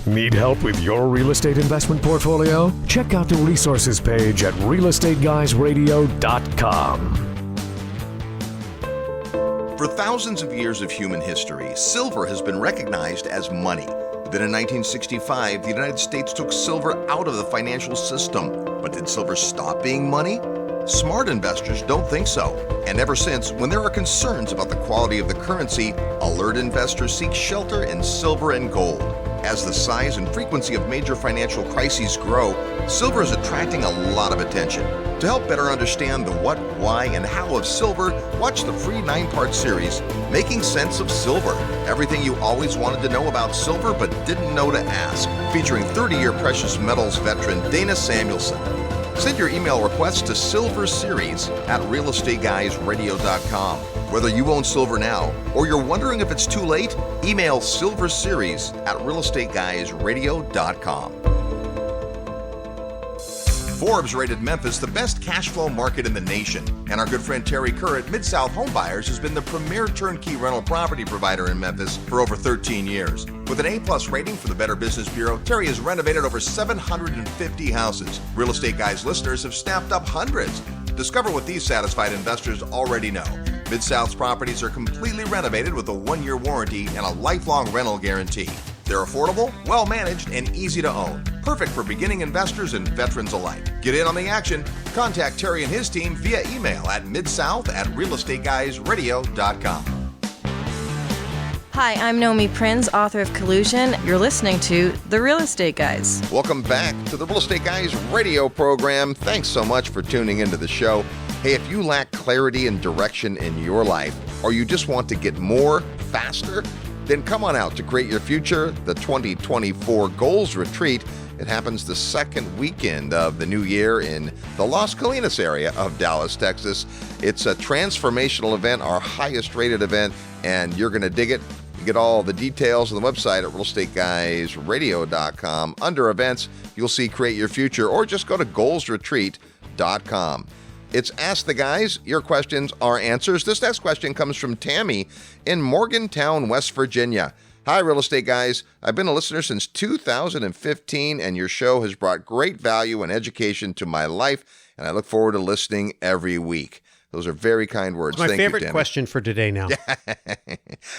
Need help with your real estate investment portfolio? Check out the resources page at realestateguysradio.com. For thousands of years of human history, silver has been recognized as money. Then in 1965, the United States took silver out of the financial system. But did silver stop being money? Smart investors don't think so. And ever since, when there are concerns about the quality of the currency, alert investors seek shelter in silver and gold. As the size and frequency of major financial crises grow, silver is attracting a lot of attention. To help better understand the what, why, and how of silver, watch the free 9-part series, Making Sense of Silver. Everything you always wanted to know about silver but didn't know to ask. Featuring 30-year precious metals veteran Dana Samuelson. Send your email requests to silverseries@realestateguysradio.com. Whether you own silver now or you're wondering if it's too late, email silverseries@realestateguysradio.com. Forbes rated Memphis the best cash flow market in the nation. And our good friend Terry Kerr at Mid-South Home Buyers has been the premier turnkey rental property provider in Memphis for over 13 years. With an A+ rating from the Better Business Bureau, Terry has renovated over 750 houses. Real Estate Guys listeners have snapped up hundreds. Discover what these satisfied investors already know. Mid-South's properties are completely renovated with a 1-year warranty and a lifelong rental guarantee. They're affordable, well-managed, and easy to own. Perfect for beginning investors and veterans alike. Get in on the action. Contact Terry and his team via email at midsouth@realestateguysradio.com. Hi, I'm Nomi Prinz, author of Collusion. You're listening to The Real Estate Guys. Welcome back to the Real Estate Guys radio program. Thanks so much for tuning into the show. Hey, if you lack clarity and direction in your life, or you just want to get more faster, then come on out to Create Your Future, the 2024 Goals Retreat. It happens the second weekend of the new year in the Las Colinas area of Dallas, Texas. It's a transformational event, our highest rated event, and you're going to dig it. You get all the details on the website at realestateguysradio.com. Under events, you'll see Create Your Future, or just go to goalsretreat.com. It's Ask the Guys. Your questions are answers. This next question comes from Tammy in Morgantown, West Virginia. Hi, Real Estate Guys. I've been a listener since 2015, and your show has brought great value and education to my life, and I look forward to listening every week. Those are very kind words. My Thank favorite you, Tammy. question for today now.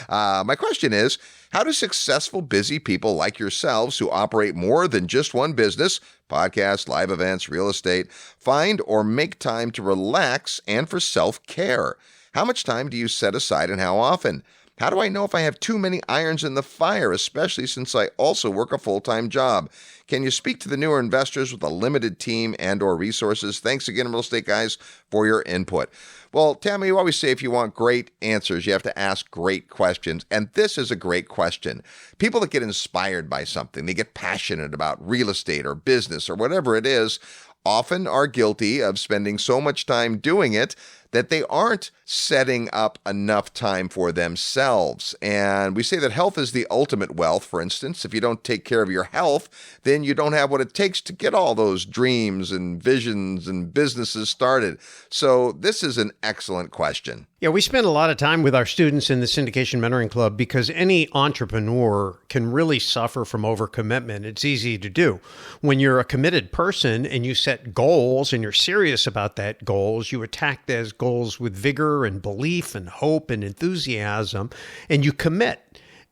My question is, how do successful, busy people like yourselves who operate more than just one business, podcasts, live events, real estate, find or make time to relax and for self-care? How much time do you set aside and how often? How do I know if I have too many irons in the fire, especially since I also work a full-time job? Can you speak to the newer investors with a limited team and or resources? Thanks again, Real Estate Guys, for your input. Well, Tammy, you always say if you want great answers, you have to ask great questions. And this is a great question. People that get inspired by something, they get passionate about real estate or business or whatever it is, often are guilty of spending so much time doing it that they aren't setting up enough time for themselves. And we say that health is the ultimate wealth. For instance, if you don't take care of your health, then you don't have what it takes to get all those dreams and visions and businesses started. So this is an excellent question. Yeah, we spend a lot of time with our students in the Syndication Mentoring Club because any entrepreneur can really suffer from overcommitment. It's easy to do. When you're a committed person and you set goals and you're serious about that goals, you attack those goals with vigor and belief and hope and enthusiasm, and you commit.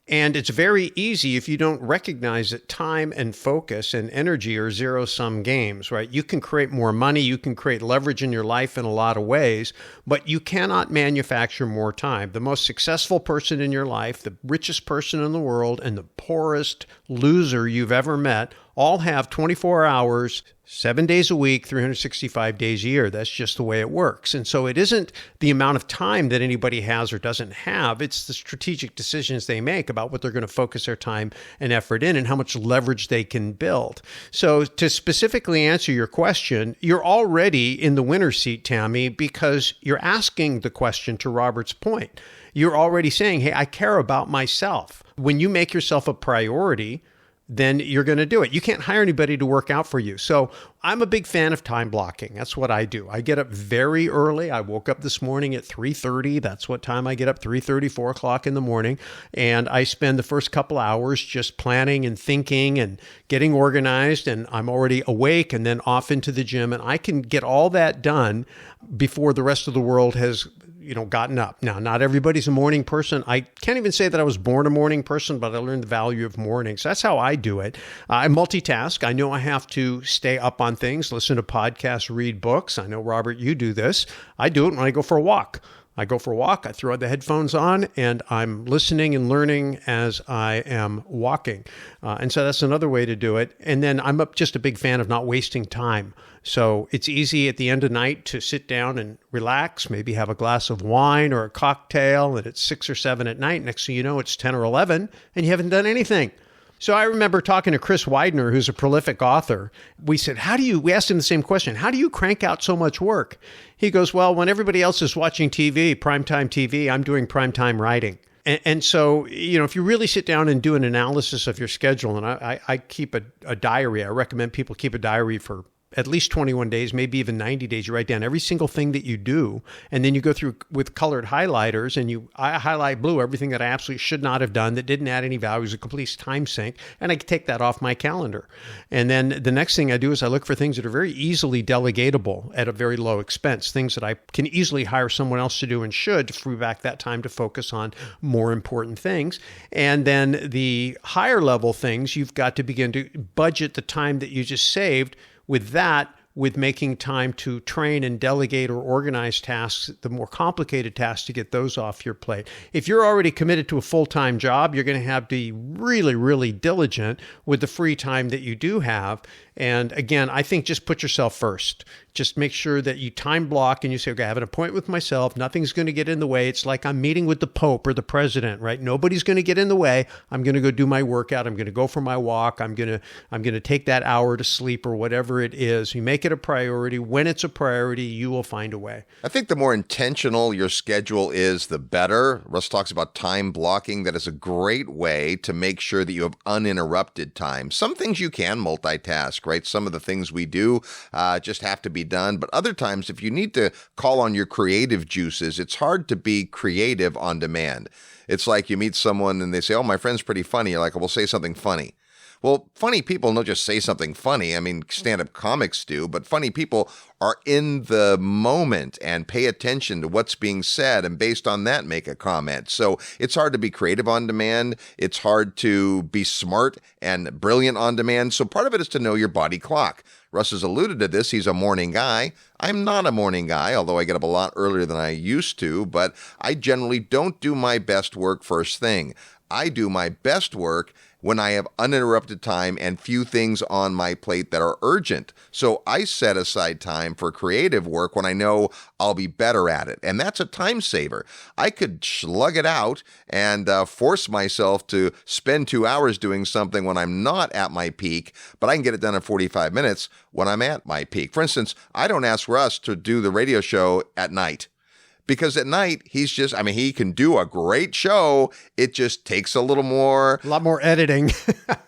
And it's very easy if you don't recognize that time and focus and energy are zero-sum games, right? You can create more money, you can create leverage in your life in a lot of ways, but you cannot manufacture more time. The most successful person in your life, the richest person in the world, and the poorest loser you've ever met all have 24 hours, 7 days a week, 365 days a year. That's just the way it works. And so it isn't the amount of time that anybody has or doesn't have. It's the strategic decisions they make about what they're going to focus their time and effort in and how much leverage they can build. So to specifically answer your question, you're already in the winner's seat, Tammy, because you're asking the question to Robert's point. You're already saying, hey, I care about myself. When you make yourself a priority, then you're going to do it. You can't hire anybody to work out for you. So I'm a big fan of time blocking. That's what I do. I get up very early. I woke up this morning at 3:30. That's what time I get up, 3:30, 4 o'clock in the morning. And I spend the first couple hours just planning and thinking and getting organized. And I'm already awake and then off into the gym. And I can get all that done before the rest of the world has gotten up. Now, not everybody's a morning person. I can't even say that I was born a morning person, but I learned the value of mornings. That's how I do it. I multitask. I know I have to stay up on things, listen to podcasts, read books. I know, Robert, you do this. I do it when I go for a walk. I go for a walk, I throw the headphones on, and I'm listening and learning as I am walking. And so that's another way to do it. And then I'm just a big fan of not wasting time. So it's easy at the end of the night to sit down and relax, maybe have a glass of wine or a cocktail, and it's 6 or 7 at night. Next thing you know, it's 10 or 11, and you haven't done anything. So I remember talking to Chris Widener, who's a prolific author. We said, we asked him the same question, how do you crank out so much work? He goes, well, when everybody else is watching TV, primetime TV, I'm doing primetime writing. And so, if you really sit down and do an analysis of your schedule, and I keep a diary, I recommend people keep a diary for at least 21 days, maybe even 90 days. You write down every single thing that you do, and then you go through with colored highlighters, and I highlight blue everything that I absolutely should not have done, that didn't add any value, was a complete time sink, and I take that off my calendar. And then the next thing I do is I look for things that are very easily delegatable at a very low expense, things that I can easily hire someone else to do and should to free back that time to focus on more important things. And then the higher level things, you've got to begin to budget the time that you just saved with making time to train and delegate or organize tasks, the more complicated tasks, to get those off your plate. If you're already committed to a full-time job, you're going to have to be really, really diligent with the free time that you do have. And again, I think just put yourself first. Just make sure that you time block and you say, okay, I have an appointment with myself. Nothing's going to get in the way. It's like I'm meeting with the Pope or the president, right? Nobody's going to get in the way. I'm going to go do my workout. I'm going to go for my walk. I'm going to take that hour to sleep or whatever it is. You make it a priority. When it's a priority, you will find a way. I think the more intentional your schedule is, the better. Russ talks about time blocking. That is a great way to make sure that you have uninterrupted time. Some things you can multitask, right? Some of the things we do just have to be done. But other times, if you need to call on your creative juices, it's hard to be creative on demand. It's like you meet someone and they say, oh, my friend's pretty funny. You're like, well, say something funny. Well, funny people don't just say something funny. I mean, stand-up comics do, but funny people are in the moment and pay attention to what's being said, and based on that, make a comment. So it's hard to be creative on demand. It's hard to be smart and brilliant on demand. So part of it is to know your body clock. Russ has alluded to this. He's a morning guy. I'm not a morning guy, although I get up a lot earlier than I used to, but I generally don't do my best work first thing. I do my best work when I have uninterrupted time and few things on my plate that are urgent. So I set aside time for creative work when I know I'll be better at it. And that's a time saver. I could slug it out and force myself to spend 2 hours doing something when I'm not at my peak, but I can get it done in 45 minutes when I'm at my peak. For instance, I don't ask Russ to do the radio show at night. Because at night, he can do a great show. It just takes a little more. A lot more editing.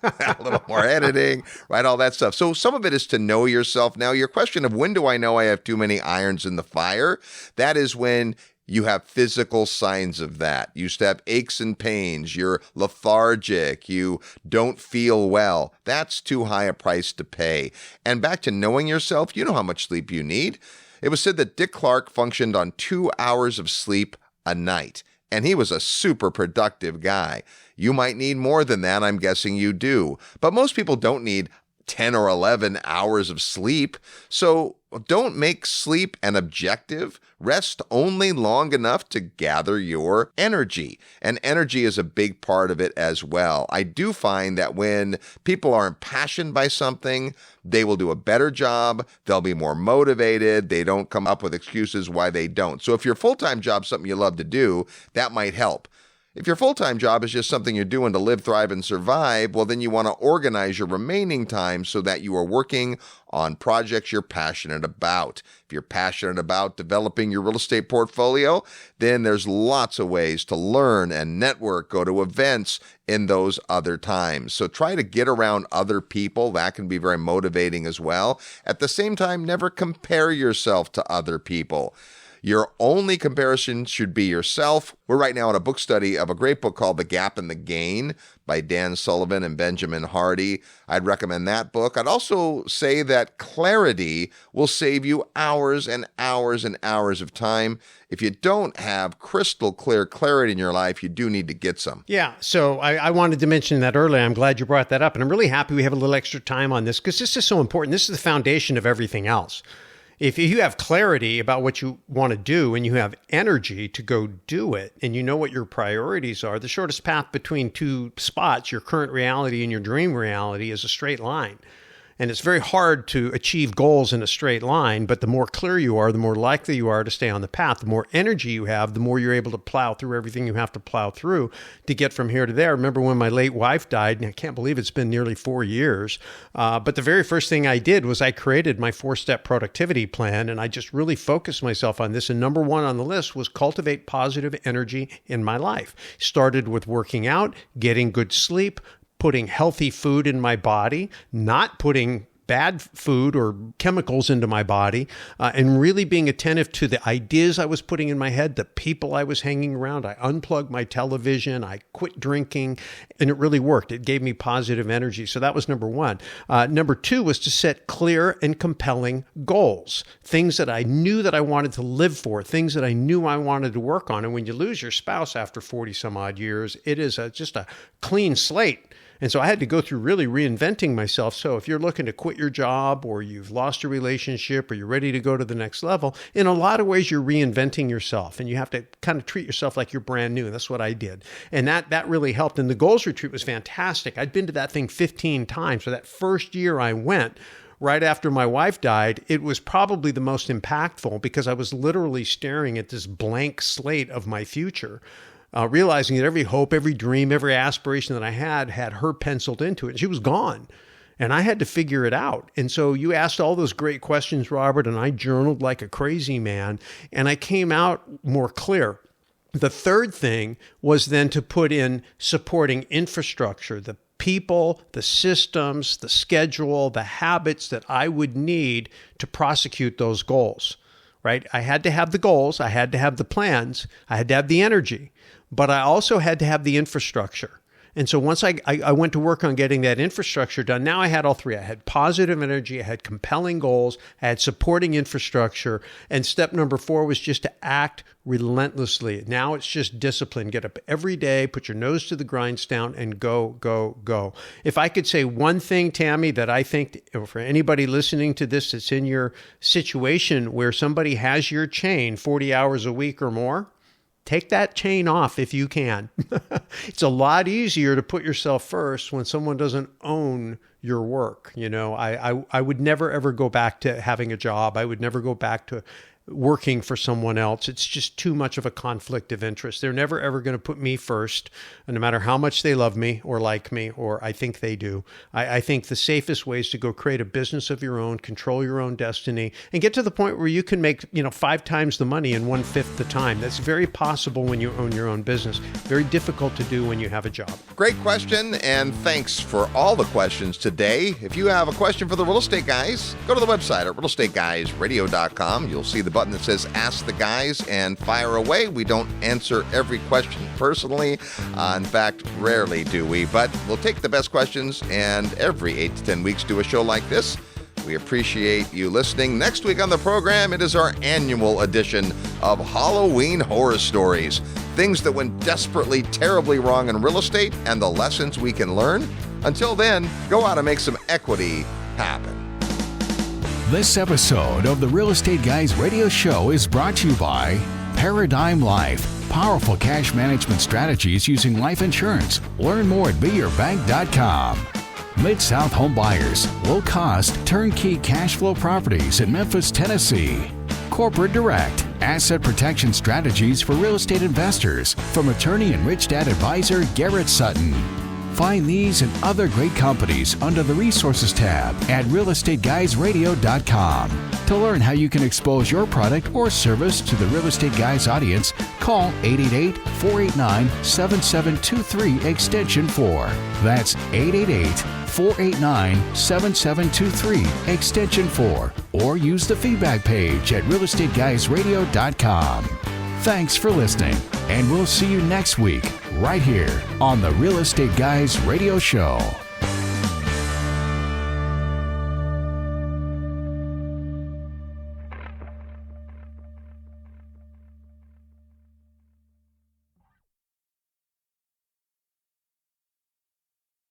A little more editing, right? All that stuff. So some of it is to know yourself. Now, your question of when do I know I have too many irons in the fire? That is when you have physical signs of that. You used to have aches and pains. You're lethargic. You don't feel well. That's too high a price to pay. And back to knowing yourself, you know how much sleep you need. It was said that Dick Clark functioned on 2 hours of sleep a night, and he was a super productive guy. You might need more than that, I'm guessing you do. But most people don't need 10 or 11 hours of sleep. So don't make sleep an objective. Rest only long enough to gather your energy. And energy is a big part of it as well. I do find that when people are impassioned by something, they will do a better job. They'll be more motivated. They don't come up with excuses why they don't. So if your full-time job is something you love to do, that might help. If your full-time job is just something you're doing to live, thrive, and survive, well, then you want to organize your remaining time so that you are working on projects you're passionate about. If you're passionate about developing your real estate portfolio, then there's lots of ways to learn and network, go to events in those other times. So try to get around other people. That can be very motivating as well. At the same time, never compare yourself to other people. Your only comparison should be yourself. We're right now in a book study of a great book called The Gap and the Gain by Dan Sullivan and Benjamin Hardy. I'd recommend that book. I'd also say that clarity will save you hours and hours and hours of time. If you don't have crystal clear clarity in your life, you do need to get some. Yeah, so I wanted to mention that earlier. I'm glad you brought that up. And I'm really happy we have a little extra time on this because this is so important. This is the foundation of everything else. If you have clarity about what you want to do and you have energy to go do it and you know what your priorities are, the shortest path between two spots, your current reality and your dream reality, is a straight line. And it's very hard to achieve goals in a straight line, but the more clear you are, the more likely you are to stay on the path. The more energy you have, the more you're able to plow through everything you have to plow through to get from here to there. Remember when my late wife died, and I can't believe it's been nearly 4 years, but the very first thing I did was I created my 4-step productivity plan, and I just really focused myself on this. And number one on the list was cultivate positive energy in my life. Started with working out, getting good sleep, putting healthy food in my body, not putting bad food or chemicals into my body, and really being attentive to the ideas I was putting in my head, the people I was hanging around. I unplugged my television, I quit drinking, and it really worked. It gave me positive energy. So that was number one. Number two was to set clear and compelling goals, things that I knew that I wanted to live for, things that I knew I wanted to work on. And when you lose your spouse after 40 some odd years, it is just a clean slate. And so I had to go through really reinventing myself. So if you're looking to quit your job or you've lost a relationship or you're ready to go to the next level, in a lot of ways, you're reinventing yourself and you have to kind of treat yourself like you're brand new. And that's what I did. And that really helped. And the goals retreat was fantastic. I'd been to that thing 15 times. So that first year I went, right after my wife died, it was probably the most impactful because I was literally staring at this blank slate of my future. Realizing that every hope, every dream, every aspiration that I had her penciled into it. And she was gone. And I had to figure it out. And so you asked all those great questions, Robert, and I journaled like a crazy man. And I came out more clear. The third thing was then to put in supporting infrastructure, the people, the systems, the schedule, the habits that I would need to prosecute those goals, right? I had to have the goals. I had to have the plans. I had to have the energy. But I also had to have the infrastructure. And so once I went to work on getting that infrastructure done, now I had all three. I had positive energy, I had compelling goals, I had supporting infrastructure, and step number 4 was just to act relentlessly. Now it's just discipline. Get up every day, put your nose to the grindstone, and go, go, go. If I could say one thing, Tammy, that I think for anybody listening to this that's in your situation where somebody has your chain 40 hours a week or more, take that chain off if you can. It's a lot easier to put yourself first when someone doesn't own your work. You know, I would never, ever go back to having a job. I would never go back to working for someone else. It's just too much of a conflict of interest. They're never, ever going to put me first, no matter how much they love me or like me, or I think they do. I think the safest way is to go create a business of your own, control your own destiny, and get to the point where you can make, 5 times the money in 1/5 the time. That's very possible when you own your own business. Very difficult to do when you have a job. Great question, and thanks for all the questions today. If you have a question for the Real Estate Guys, go to the website at realestateguysradio.com. You'll see the button that says Ask the Guys and fire away. We don't answer every question personally. In fact, rarely do we, but we'll take the best questions and every 8 to 10 weeks do a show like this. We appreciate you listening. Next week on the program, it is our annual edition of Halloween Horror Stories. Things that went desperately, terribly wrong in real estate and the lessons we can learn. Until then, go out and make some equity happen. This episode of the Real Estate Guys radio show is brought to you by Paradigm Life. Powerful cash management strategies using life insurance. Learn more at beyourbank.com. Mid-South Home Buyers. Low-cost, turnkey cash flow properties in Memphis, Tennessee. Corporate Direct. Asset protection strategies for real estate investors. From attorney and rich dad advisor Garrett Sutton. Find these and other great companies under the Resources tab at realestateguysradio.com. To learn how you can expose your product or service to the Real Estate Guys audience, call 888-489-7723 extension 4. That's 888-489-7723 extension 4. Or use the feedback page at realestateguysradio.com. Thanks for listening, and we'll see you next week right here on the Real Estate Guys Radio Show.